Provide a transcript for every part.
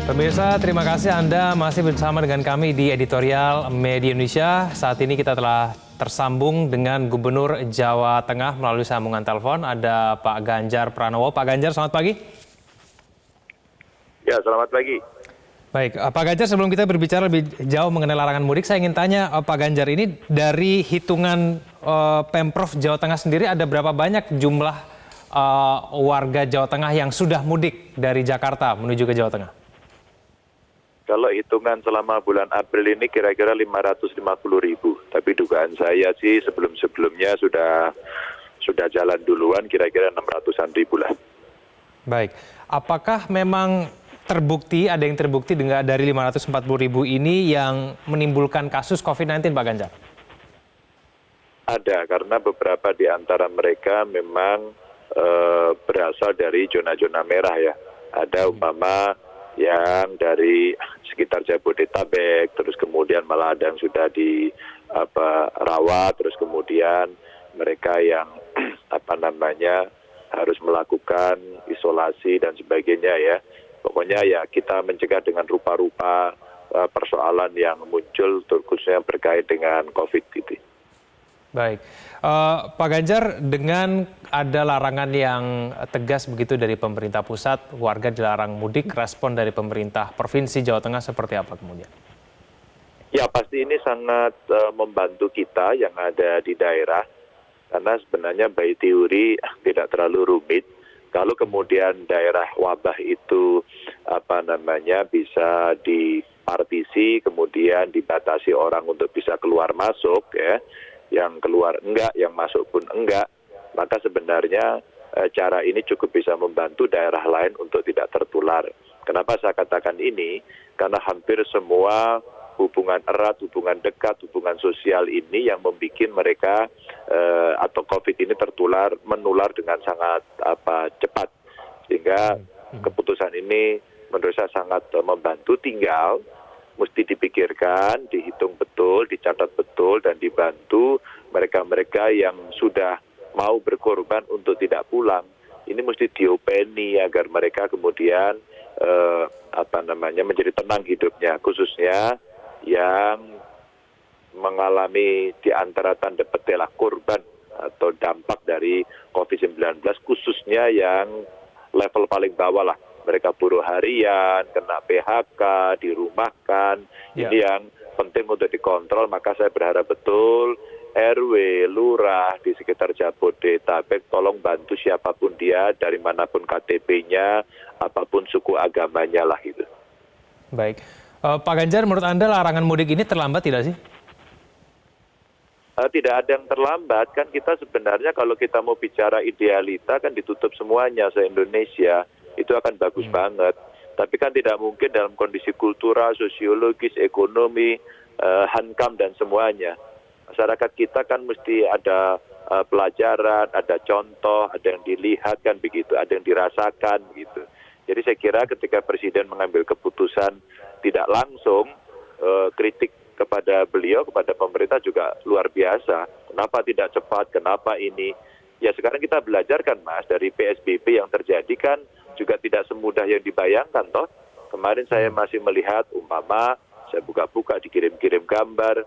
Pemirsa, terima kasih Anda masih bersama dengan kami di Editorial Media Indonesia. Saat ini kita telah tersambung dengan Gubernur Jawa Tengah melalui sambungan telepon. Ada Pak Ganjar Pranowo. Pak Ganjar, selamat pagi. Ya, selamat pagi. Baik, Pak Ganjar, sebelum kita berbicara lebih jauh mengenai larangan mudik, saya ingin tanya Pak Ganjar, ini dari hitungan Pemprov Jawa Tengah sendiri ada berapa banyak jumlah warga Jawa Tengah yang sudah mudik dari Jakarta menuju ke Jawa Tengah? Kalau hitungan selama bulan April ini kira-kira 550.000. Tapi dugaan saya sih sebelum-sebelumnya sudah jalan duluan kira-kira 600-an ribu lah. Baik, apakah memang ada yang terbukti dengan dari 540.000 ini yang menimbulkan kasus COVID-19, Pak Ganjar? Ada, karena beberapa di antara mereka memang berasal dari zona-zona merah ya. Ada umpama yang dari sekitar Jabodetabek, terus kemudian malah ada yang sudah dirawat, terus kemudian mereka yang harus melakukan isolasi dan sebagainya ya. Pokoknya ya kita mencegah dengan rupa-rupa persoalan yang muncul khususnya berkait dengan COVID itu. Baik, Pak Ganjar, dengan ada larangan yang tegas begitu dari pemerintah pusat, warga dilarang mudik, respon dari pemerintah Provinsi Jawa Tengah seperti apa kemudian? Ya pasti ini sangat membantu kita yang ada di daerah, karena sebenarnya by teori tidak terlalu rumit. Kalau kemudian daerah wabah itu bisa dipartisi, kemudian dibatasi orang untuk bisa keluar masuk ya. Yang keluar enggak, yang masuk pun enggak, maka sebenarnya cara ini cukup bisa membantu daerah lain untuk tidak tertular. Kenapa saya katakan ini? Karena hampir semua hubungan erat, hubungan dekat, hubungan sosial ini yang membuat mereka atau COVID ini menular dengan sangat cepat. Sehingga keputusan ini menurut saya sangat membantu, tinggal mesti dipikirkan, dihitung betul, dicatat betul, dan dibantu mereka-mereka yang sudah mau berkorban untuk tidak pulang. Ini mesti diopeni agar mereka kemudian menjadi tenang hidupnya, khususnya yang mengalami di antara tanda petik korban atau dampak dari COVID-19, khususnya yang level paling bawah lah. Mereka buruh harian, kena PHK, dirumahkan. Ini yang penting untuk dikontrol, maka saya berharap betul RW, lurah di sekitar Jabodetabek tolong bantu siapapun dia, dari manapun KTP-nya, apapun suku agamanya lah gitu. Baik, Pak Ganjar, menurut Anda larangan mudik ini terlambat tidak sih? Tidak ada yang terlambat, kan kita sebenarnya kalau kita mau bicara idealita kan ditutup semuanya se-Indonesia. Itu akan bagus banget. Tapi kan tidak mungkin dalam kondisi kultural, sosiologis, ekonomi, hankam dan semuanya. Masyarakat kita kan mesti ada pelajaran, ada contoh, ada yang dilihat kan begitu, ada yang dirasakan gitu. Jadi saya kira ketika Presiden mengambil keputusan tidak langsung, kritik kepada beliau, kepada pemerintah juga luar biasa. Kenapa tidak cepat, kenapa ini? Ya sekarang kita belajar kan Mas, dari PSBB yang terjadi kan juga tidak semudah yang dibayangkan toh. Kemarin saya masih melihat umpama, saya buka-buka dikirim-kirim gambar,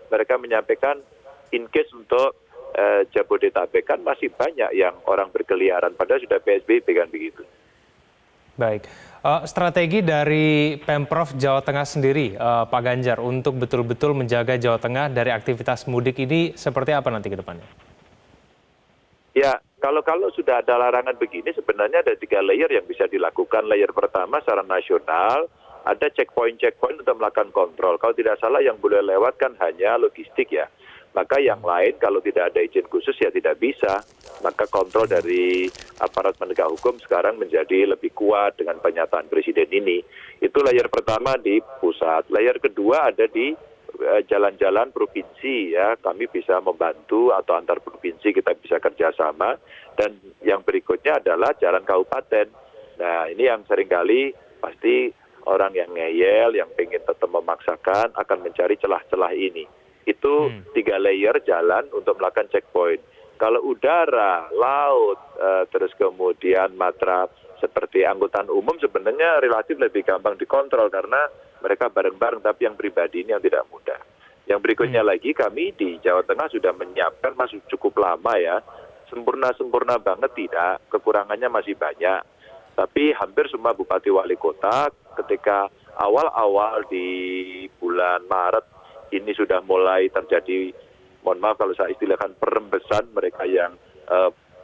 mereka menyampaikan in case untuk Jabodetabek kan masih banyak yang orang berkeliaran, padahal sudah PSBB kan begitu. Baik, strategi dari Pemprov Jawa Tengah sendiri, Pak Ganjar, untuk betul-betul menjaga Jawa Tengah dari aktivitas mudik ini seperti apa nanti ke depannya? Ya, kalau sudah ada larangan begini sebenarnya ada 3 layer yang bisa dilakukan. Layer pertama secara nasional, ada checkpoint untuk melakukan kontrol. Kalau tidak salah yang boleh lewat kan hanya logistik ya. Maka yang lain kalau tidak ada izin khusus ya tidak bisa. Maka kontrol dari aparat penegak hukum sekarang menjadi lebih kuat dengan pernyataan Presiden ini. Itu layer pertama di pusat. Layer kedua ada di jalan-jalan provinsi ya, kami bisa membantu atau antar provinsi kita bisa kerjasama, dan yang berikutnya adalah jalan kabupaten. Nah ini yang seringkali pasti orang yang ngeyel, yang pengen tetap memaksakan akan mencari celah-celah ini. Itu 3 layer jalan untuk melakukan checkpoint. Kalau udara, laut, terus kemudian matra seperti angkutan umum sebenarnya relatif lebih gampang dikontrol karena mereka bareng-bareng, tapi yang pribadi ini yang tidak mudah. Yang berikutnya lagi, kami di Jawa Tengah sudah menyiapkan masih cukup lama ya, sempurna banget tidak, kekurangannya masih banyak. Tapi hampir semua bupati wali kota ketika awal-awal di bulan Maret ini sudah mulai terjadi, mohon maaf kalau saya istilahkan perembesan mereka yang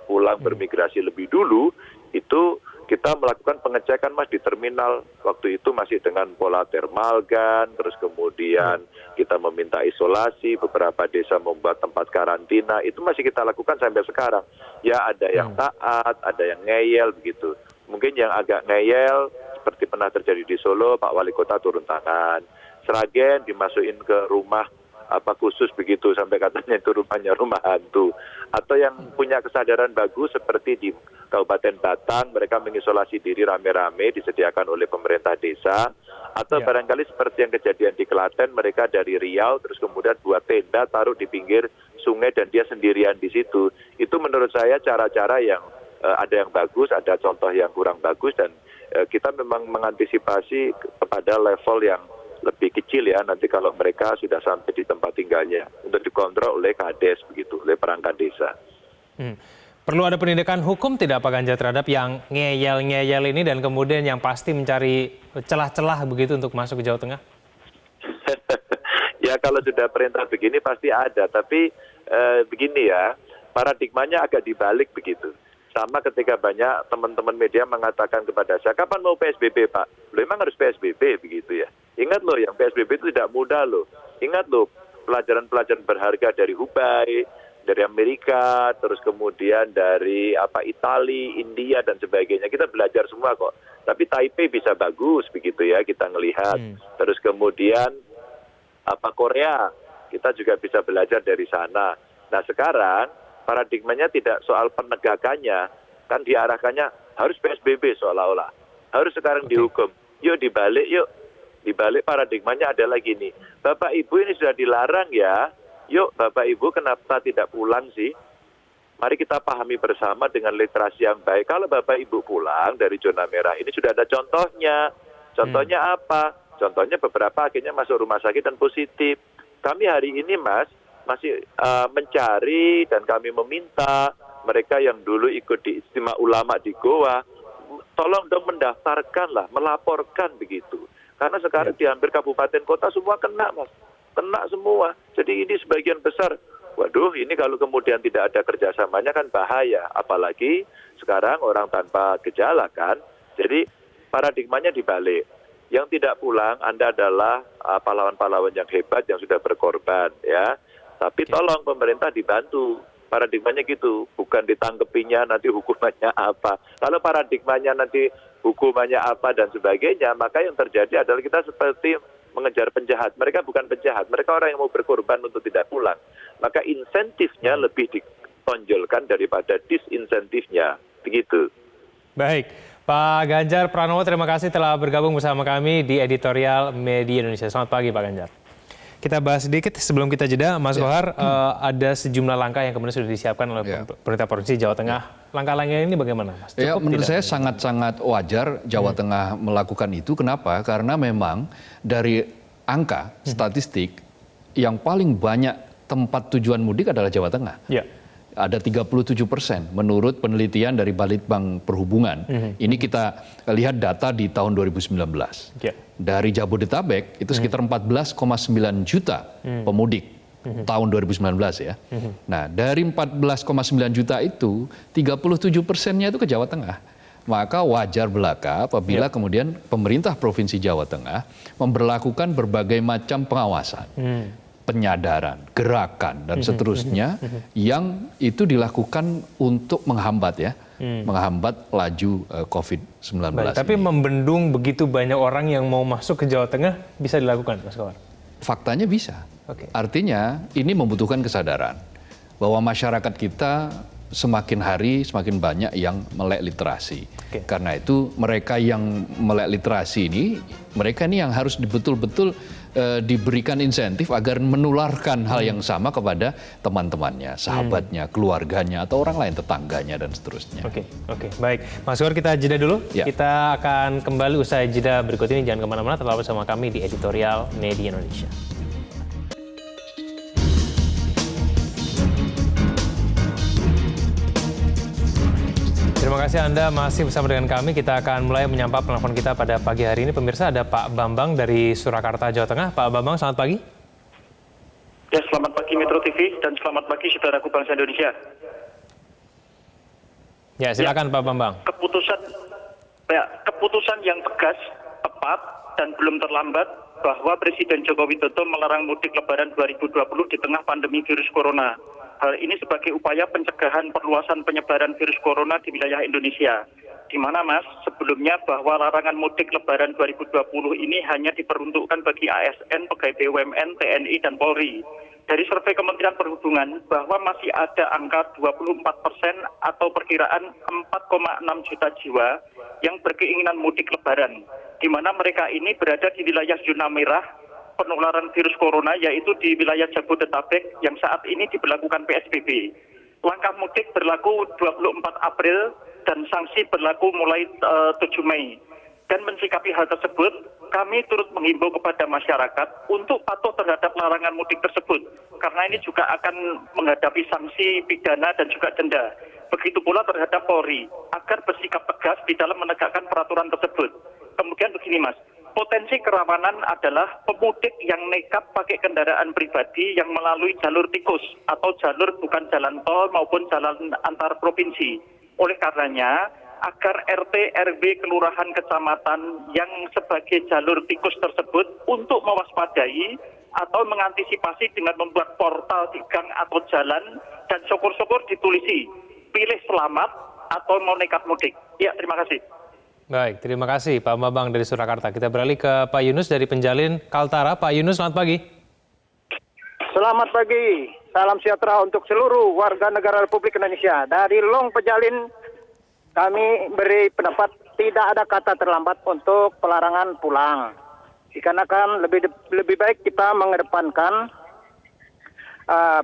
pulang bermigrasi lebih dulu, itu kita melakukan pengecekan Mas di terminal. Waktu itu masih dengan pola thermal gun, terus kemudian kita meminta isolasi, beberapa desa membuat tempat karantina, itu masih kita lakukan sampai sekarang. Ya ada yang taat, ada yang ngeyel begitu. Mungkin yang agak ngeyel seperti pernah terjadi di Solo, Pak Wali Kota turun tangan. Sragen dimasukin ke rumah khusus begitu sampai katanya itu rumahnya rumah hantu. Atau yang punya kesadaran bagus seperti di Kabupaten Batang, mereka mengisolasi diri rame-rame disediakan oleh pemerintah desa. Atau barangkali seperti yang kejadian di Klaten, mereka dari Riau terus kemudian buat tenda taruh di pinggir sungai dan dia sendirian di situ. Itu menurut saya cara-cara yang ada yang bagus, ada contoh yang kurang bagus, dan kita memang mengantisipasi kepada level yang lebih kecil ya, nanti kalau mereka sudah sampai di tempat tinggalnya untuk dikontrol oleh Kades begitu, oleh perangkat desa. Perlu ada penindakan hukum tidak Pak Ganjar terhadap yang ngeyel-ngeyel ini dan kemudian yang pasti mencari celah-celah begitu untuk masuk ke Jawa Tengah? Ya kalau sudah perintah begini pasti ada, tapi begini ya, paradigmanya agak dibalik begitu. Sama ketika banyak teman-teman media mengatakan kepada saya, kapan mau PSBB Pak? Loh emang harus PSBB begitu ya? Ingat loh yang PSBB itu tidak mudah loh. Ingat loh pelajaran-pelajaran berharga dari Hubei, dari Amerika, terus kemudian dari Itali, India dan sebagainya. Kita belajar semua kok. Tapi Taipei bisa bagus begitu ya kita ngelihat. Terus kemudian Korea, kita juga bisa belajar dari sana. Nah sekarang paradigmanya tidak soal penegakannya, kan diarahkannya harus PSBB seolah-olah, harus sekarang dihukum. Yuk dibalik paradigmanya adalah gini, Bapak Ibu ini sudah dilarang ya, yuk Bapak Ibu kenapa tidak pulang sih? Mari kita pahami bersama dengan literasi yang baik. Kalau Bapak Ibu pulang dari zona merah ini sudah ada contohnya. Contohnya apa? Contohnya beberapa akhirnya masuk rumah sakit dan positif. Kami hari ini Mas, masih mencari dan kami meminta mereka yang dulu ikut di Istimewa Ulama di Goa, tolong dong mendaftarkan melaporkan begitu. Karena sekarang di hampir kabupaten kota semua kena Mas, kena semua. Jadi ini sebagian besar, waduh ini kalau kemudian tidak ada kerjasamanya kan bahaya. Apalagi sekarang orang tanpa gejala kan. Jadi paradigmanya dibalik. Yang tidak pulang Anda adalah pahlawan-pahlawan yang hebat yang sudah berkorban ya. Tapi tolong pemerintah dibantu, paradigmanya gitu, bukan ditangkepinya nanti hukumannya apa. Kalau paradigmanya nanti hukumannya apa dan sebagainya, maka yang terjadi adalah kita seperti mengejar penjahat. Mereka bukan penjahat, mereka orang yang mau berkorban untuk tidak pulang. Maka insentifnya lebih ditonjolkan daripada disinsentifnya, begitu. Baik, Pak Ganjar Pranowo terima kasih telah bergabung bersama kami di editorial Media Indonesia. Selamat pagi Pak Ganjar. Kita bahas sedikit sebelum kita jeda, Mas Kohar, ada sejumlah langkah yang kemudian sudah disiapkan oleh pemerintah Provinsi Jawa Tengah. Langkah-langkah ini bagaimana, Mas? Ya, menurut saya sangat-sangat wajar Jawa Tengah melakukan itu. Kenapa? Karena memang dari angka statistik yang paling banyak tempat tujuan mudik adalah Jawa Tengah. Ya. Ada 37% menurut penelitian dari Balitbang Perhubungan. Ini kita lihat data di tahun 2019. Dari Jabodetabek itu sekitar 14,9 juta pemudik tahun 2019 ya. Nah dari 14,9 juta itu 37%-nya itu ke Jawa Tengah. Maka wajar belaka apabila kemudian pemerintah Provinsi Jawa Tengah memberlakukan berbagai macam pengawasan. Penyadaran, gerakan dan seterusnya yang itu dilakukan untuk menghambat menghambat laju COVID-19. Tapi membendung begitu banyak orang yang mau masuk ke Jawa Tengah bisa dilakukan, Mas Kohar? Faktanya bisa. Artinya ini membutuhkan kesadaran bahwa masyarakat kita semakin hari semakin banyak yang melek literasi. Karena itu mereka yang melek literasi ini, mereka ini yang harus betul-betul diberikan insentif agar menularkan hal yang sama kepada teman-temannya, sahabatnya, keluarganya, atau orang lain, tetangganya, dan seterusnya. Oke, baik. Mas Kohar, kita jeda dulu. Ya. Kita akan kembali usai jeda berikut ini. Jangan kemana-mana, tetap bersama kami di Editorial Media Indonesia. Terima kasih Anda masih bersama dengan kami. Kita akan mulai menyapa penelpon kita pada pagi hari ini. Pemirsa, ada Pak Bambang dari Surakarta, Jawa Tengah. Pak Bambang, selamat pagi. Ya, selamat pagi Metro TV dan selamat pagi saudaraku bangsa Indonesia. Ya, silakan Pak Bambang. Keputusan yang tegas, tepat, dan belum terlambat bahwa Presiden Joko Widodo melarang mudik Lebaran 2020 di tengah pandemi virus corona. Hal ini sebagai upaya pencegahan perluasan penyebaran virus corona di wilayah Indonesia. Di mana, Mas, sebelumnya bahwa larangan mudik Lebaran 2020 ini hanya diperuntukkan bagi ASN, pegawai BUMN, TNI, dan Polri. Dari survei Kementerian Perhubungan bahwa masih ada angka 24% atau perkiraan 4,6 juta jiwa yang berkeinginan mudik Lebaran, di mana mereka ini berada di wilayah zona merah penularan virus corona, yaitu di wilayah Jabodetabek yang saat ini diberlakukan PSBB. Langkah mudik berlaku 24 April dan sanksi berlaku mulai 7 Mei. Dan mensikapi hal tersebut, kami turut menghimbau kepada masyarakat untuk patuh terhadap larangan mudik tersebut, karena ini juga akan menghadapi sanksi pidana dan juga denda. Begitu pula terhadap Polri, agar bersikap tegas di dalam menegakkan peraturan tersebut. Kemudian begini, Mas, potensi kerawanan adalah pemudik yang nekat pakai kendaraan pribadi yang melalui jalur tikus atau jalur bukan jalan tol maupun jalan antar provinsi. Oleh karenanya, agar RT, RW, kelurahan, kecamatan yang sebagai jalur tikus tersebut untuk mewaspadai atau mengantisipasi dengan membuat portal di gang atau jalan, dan syukur-syukur ditulisi, pilih selamat atau mau nekat mudik. Ya, terima kasih. Baik, terima kasih Pak Bambang dari Surakarta. Kita beralih ke Pak Yunus dari Penjalin, Kaltara. Pak Yunus, selamat pagi. Selamat pagi, salam sejahtera untuk seluruh warga negara Republik Indonesia. Dari Long Penjalin, kami beri pendapat tidak ada kata terlambat untuk pelarangan pulang. Dikarenakan lebih baik kita mengedepankan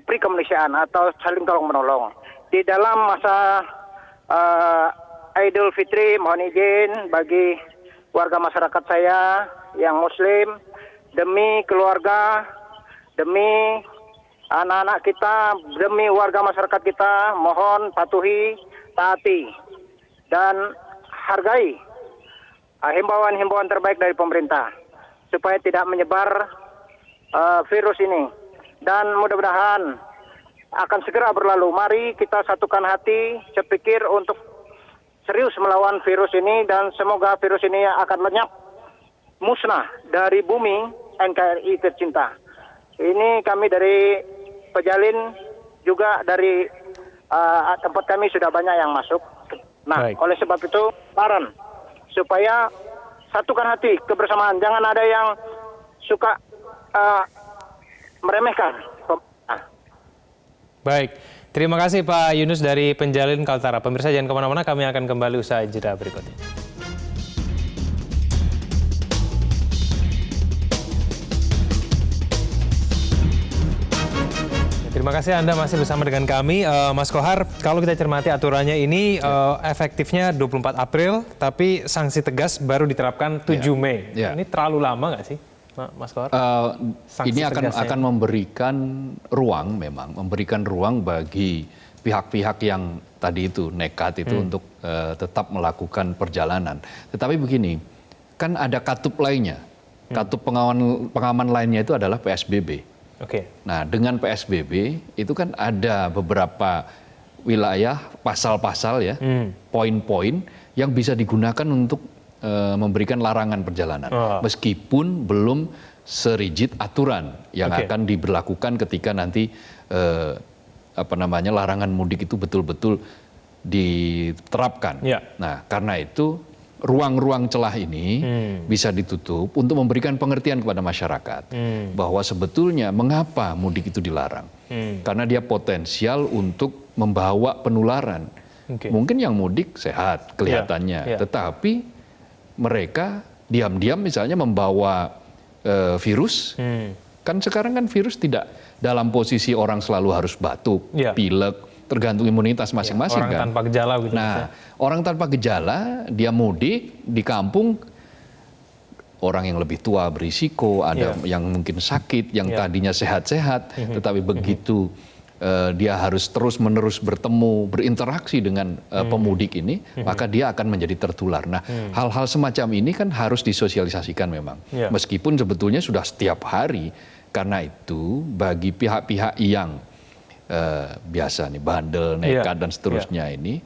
pre-kemanusiaan atau saling tolong menolong. Di dalam masa Idul Fitri, mohon izin bagi warga masyarakat saya yang Muslim, demi keluarga, demi anak-anak kita, demi warga masyarakat kita, mohon patuhi, taati, dan hargai himbauan-himbauan terbaik dari pemerintah supaya tidak menyebar virus ini. Dan mudah-mudahan akan segera berlalu. Mari kita satukan hati, sepikir untuk serius melawan virus ini, dan semoga virus ini akan lenyap, musnah dari bumi NKRI tercinta. Ini kami dari Penjalin, juga dari tempat kami sudah banyak yang masuk. Nah, baik. Oleh sebab itu, saran supaya satukan hati, kebersamaan. Jangan ada yang suka meremehkan. Baik, terima kasih Pak Yunus dari Penjalin, Kaltara. Pemirsa, jangan kemana-mana, kami akan kembali usai jeda berikut ini. Terima kasih Anda masih bersama dengan kami. Mas Kohar, kalau kita cermati aturannya ini efektifnya 24 April, tapi sanksi tegas baru diterapkan 7 Mei. Ini terlalu lama nggak sih, Mas Kohar? Ini akan memberikan ruang, memang memberikan ruang bagi pihak-pihak yang tadi itu nekat itu untuk tetap melakukan perjalanan. Tetapi begini, kan ada katup lainnya. Katup pengaman lainnya itu adalah PSBB. Nah, dengan PSBB itu kan ada beberapa wilayah, pasal-pasal ya, poin-poin yang bisa digunakan untuk memberikan larangan perjalanan, meskipun belum serigid aturan yang akan diberlakukan ketika nanti larangan mudik itu betul-betul diterapkan. Nah, karena itu ruang-ruang celah ini bisa ditutup untuk memberikan pengertian kepada masyarakat bahwa sebetulnya mengapa mudik itu dilarang, karena dia potensial untuk membawa penularan. Mungkin yang mudik sehat kelihatannya, tetapi mereka diam-diam misalnya membawa virus. Kan sekarang kan virus tidak dalam posisi orang selalu harus batuk, pilek, tergantung imunitas masing-masing orang kan. tanpa gejala gitu. Nah, orang tanpa gejala dia mudik di kampung, orang yang lebih tua berisiko, ada yang mungkin sakit, yang tadinya sehat-sehat, tetapi begitu dia harus terus-menerus bertemu, berinteraksi dengan pemudik ini, maka dia akan menjadi tertular. Nah, hal-hal semacam ini kan harus disosialisasikan memang. Meskipun sebetulnya sudah setiap hari, karena itu bagi pihak-pihak yang biasa nih, bandel, nekat dan seterusnya ini,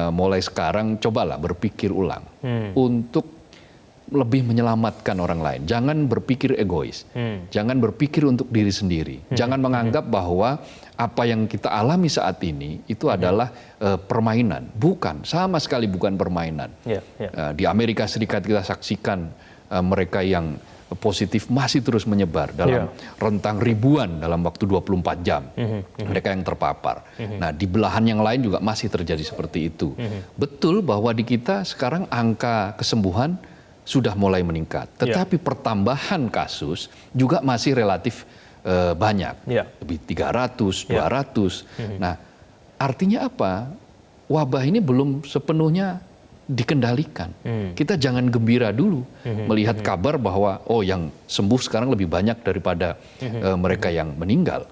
mulai sekarang cobalah berpikir ulang untuk lebih menyelamatkan orang lain. Jangan berpikir egois. Jangan berpikir untuk diri sendiri. Jangan menganggap bahwa apa yang kita alami saat ini itu adalah permainan. Bukan, sama sekali bukan permainan. Di Amerika Serikat kita saksikan mereka yang positif masih terus menyebar dalam rentang ribuan dalam waktu 24 jam. Mereka yang terpapar. Nah, di belahan yang lain juga masih terjadi seperti itu. Betul bahwa di kita sekarang angka kesembuhan sudah mulai meningkat. Tetapi pertambahan kasus juga masih relatif banyak. Lebih 300, 200. Nah, artinya apa? Wabah ini belum sepenuhnya dikendalikan. Kita jangan gembira dulu melihat kabar bahwa yang sembuh sekarang lebih banyak daripada mereka yang meninggal.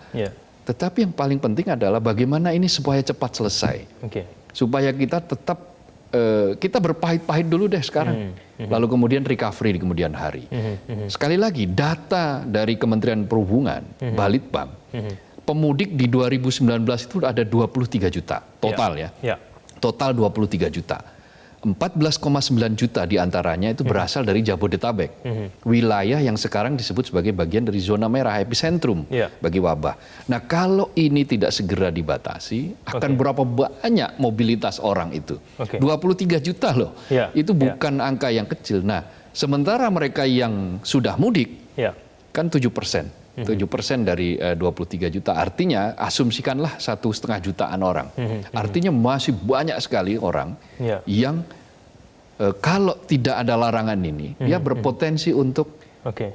Tetapi yang paling penting adalah bagaimana ini supaya cepat selesai. Supaya kita tetap kita berpahit-pahit dulu deh sekarang. Lalu kemudian recovery di kemudian hari. Sekali lagi, data dari Kementerian Perhubungan, Balitbang, pemudik di 2019 itu ada 23 juta total ya. Total 23 juta. 14,9 juta diantaranya itu berasal dari Jabodetabek, wilayah yang sekarang disebut sebagai bagian dari zona merah, epicentrum bagi wabah. Nah, kalau ini tidak segera dibatasi, akan berapa banyak mobilitas orang itu? 23 juta loh, itu bukan angka yang kecil. Nah, sementara mereka yang sudah mudik, kan 7%. 7% dari 23 juta, artinya asumsikanlah 1,5 jutaan orang. Artinya masih banyak sekali orang yang kalau tidak ada larangan ini, dia berpotensi untuk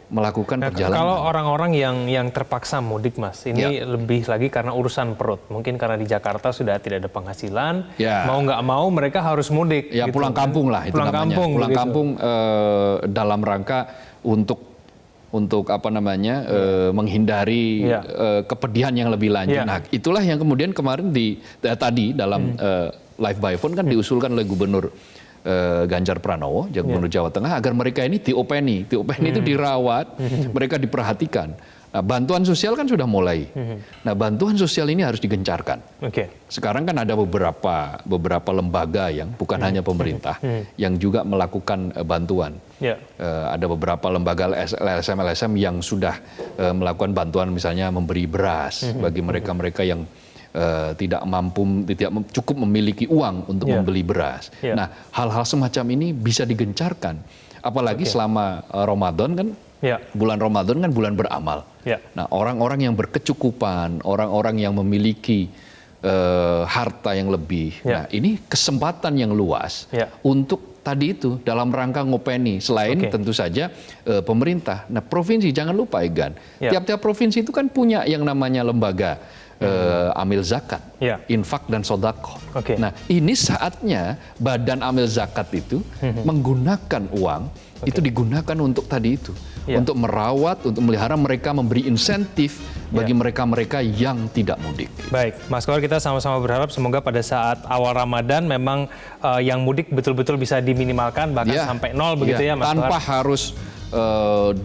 melakukan perjalanan. Kalau orang-orang yang terpaksa mudik, Mas, ini lebih lagi karena urusan perut. Mungkin karena di Jakarta sudah tidak ada penghasilan, mau nggak mau mereka harus mudik. Ya, gitu, pulang kampung lah itu namanya. Pulang kampung dalam rangka untuk apa namanya menghindari kepedihan yang lebih lanjut. Nah, itulah yang kemudian kemarin tadi dalam Live by Phone kan diusulkan oleh Gubernur Ganjar Pranowo, Gubernur Jawa Tengah, agar mereka ini diopeni itu dirawat, mereka diperhatikan. Nah, bantuan sosial kan sudah mulai. Nah, bantuan sosial ini harus digencarkan. Sekarang kan ada beberapa lembaga yang bukan hanya pemerintah yang juga melakukan bantuan. Ada beberapa lembaga LSM yang sudah melakukan bantuan, misalnya memberi beras bagi mereka-mereka yang tidak cukup memiliki uang untuk membeli beras. Nah, hal-hal semacam ini bisa digencarkan. Apalagi selama Ramadan kan. Bulan Ramadan kan bulan beramal. Nah, orang-orang yang berkecukupan, orang-orang yang memiliki harta yang lebih, nah ini kesempatan yang luas untuk tadi itu dalam rangka ngopeni, selain tentu saja pemerintah. Nah, provinsi jangan lupa, Egan, tiap-tiap provinsi itu kan punya yang namanya lembaga amil zakat, infak dan sodako. Nah, ini saatnya badan amil zakat itu menggunakan uang itu digunakan untuk tadi itu, untuk merawat, untuk melihara mereka, memberi insentif bagi mereka-mereka yang tidak mudik. Baik, Mas Kohar, kita sama-sama berharap semoga pada saat awal Ramadan memang yang mudik betul-betul bisa diminimalkan, bahkan sampai nol begitu ya, Mas Kohar. Tanpa harus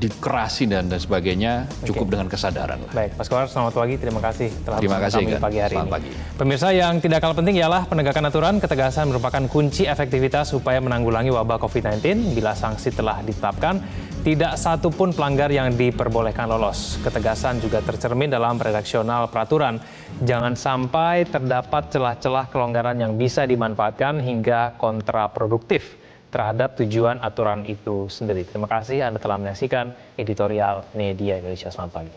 dikerasi dan sebagainya, cukup dengan kesadaran lah. Baik, Mas Kohar, selamat pagi. Terima kasih telah bersama kami pagi hari ini. Pagi. Pemirsa, yang tidak kalah penting ialah penegakan aturan. Ketegasan merupakan kunci efektivitas upaya menanggulangi wabah COVID-19. Bila sanksi telah ditetapkan, tidak satu pun pelanggar yang diperbolehkan lolos. Ketegasan juga tercermin dalam redaksional peraturan. Jangan sampai terdapat celah-celah kelonggaran yang bisa dimanfaatkan hingga kontraproduktif terhadap tujuan aturan itu sendiri. Terima kasih Anda telah menyaksikan editorial Media Indonesia. Selamat pagi.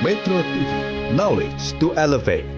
Metro TV, knowledge to elevate.